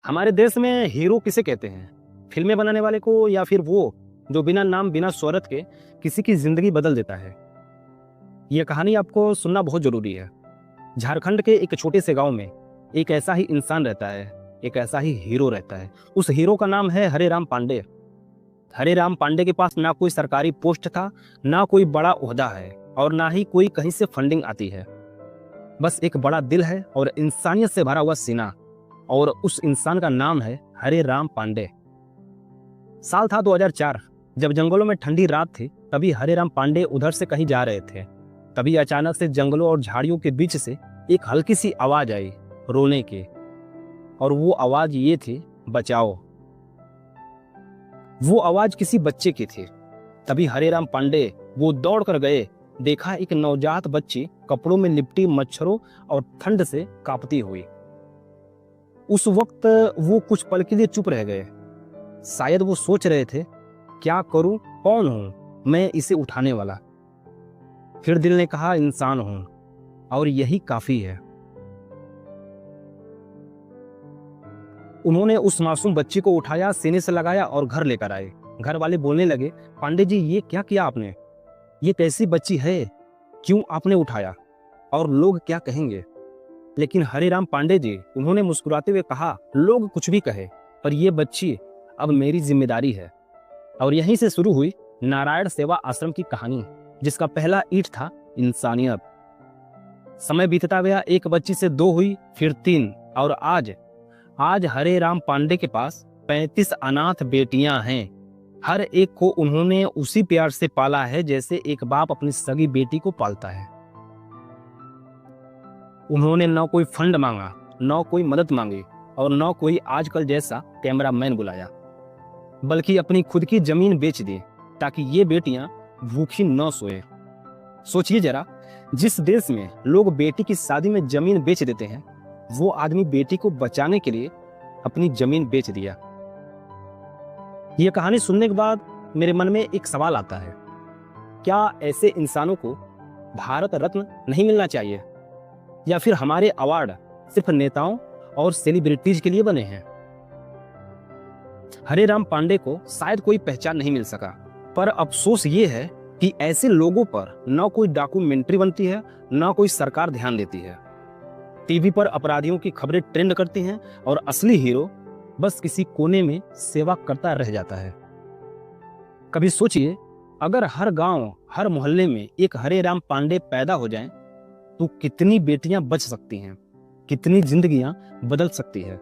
हमारे देश में हीरो किसे कहते हैं? फिल्में बनाने वाले को, या फिर वो जो बिना नाम बिना शोहरत के किसी की जिंदगी बदल देता है? यह कहानी आपको सुनना बहुत जरूरी है। झारखंड के एक छोटे से गांव में एक ऐसा ही इंसान रहता है, एक ऐसा ही हीरो रहता है। उस हीरो का नाम है हरे राम पांडे। हरे राम पांडे के पास ना कोई सरकारी पोस्ट था, ना कोई बड़ा ओहदा है, और ना ही कोई कहीं से फंडिंग आती है। बस एक बड़ा दिल है और इंसानियत से भरा हुआ सीना, और उस इंसान का नाम है हरे राम पांडे। साल था 2004। जब जंगलों में ठंडी रात थी, तभी हरे राम पांडे उधर से कहीं जा रहे थे। तभी अचानक से जंगलों और झाड़ियों के बीच से एक हल्की सी आवाज आई, रोने की। और वो आवाज ये थी, बचाओ। वो आवाज किसी बच्चे की थी। तभी हरे राम पांडे वो दौड़ कर गए। देखा एक नवजात बच्ची कपड़ों में लिपटी मच्छरों और ठंड से कांपती हुई। उस वक्त वो कुछ पल के लिए चुप रह गए। शायद वो सोच रहे थे, क्या करूं, कौन हूं मैं इसे उठाने वाला। फिर दिल ने कहा, इंसान हूं, और यही काफी है। उन्होंने उस मासूम बच्ची को उठाया, सीने से लगाया और घर लेकर आए। घर वाले बोलने लगे, पांडे जी ये क्या किया आपने? ये कैसी बच्ची है, क्यों आपने उठाया, और लोग क्या कहेंगे? लेकिन हरे राम पांडे जी, उन्होंने मुस्कुराते हुए कहा, लोग कुछ भी कहे, पर यह बच्ची अब मेरी जिम्मेदारी है। और यहीं से शुरू हुई नारायण सेवा आश्रम की कहानी, जिसका पहला ईंट था इंसानियत। समय बीतता गया, एक बच्ची से 2 हुई, फिर 3, और आज हरे राम पांडे के पास 35 अनाथ बेटियां हैं। हर एक को उन्होंने उसी प्यार से पाला है जैसे एक बाप अपनी सगी बेटी को पालता है। उन्होंने न कोई फंड मांगा, न कोई मदद मांगी, और न कोई आजकल जैसा कैमरामैन बुलाया, बल्कि अपनी खुद की जमीन बेच दी ताकि ये बेटियां भूखी न सोए। सोचिए जरा, जिस देश में लोग बेटी की शादी में जमीन बेच देते हैं, वो आदमी बेटी को बचाने के लिए अपनी जमीन बेच दिया। यह कहानी सुनने के बाद मेरे मन में एक सवाल आता है, क्या ऐसे इंसानों को भारत रत्न नहीं मिलना चाहिए, या फिर हमारे अवार्ड सिर्फ नेताओं और सेलिब्रिटीज के लिए बने हैं? हरे राम पांडे को शायद कोई पहचान नहीं मिल सका, पर अफसोस ये है कि ऐसे लोगों पर न कोई डॉक्यूमेंट्री बनती है, न कोई सरकार ध्यान देती है। टीवी पर अपराधियों की खबरें ट्रेंड करती हैं, और असली हीरो बस किसी कोने में सेवा करता रह जाता है। कभी सोचिए, अगर हर गांव, हर मोहल्ले में एक हरे राम पांडे पैदा हो जाएं, तो कितनी बेटियां बच सकती हैं, कितनी जिंदगियां बदल सकती है।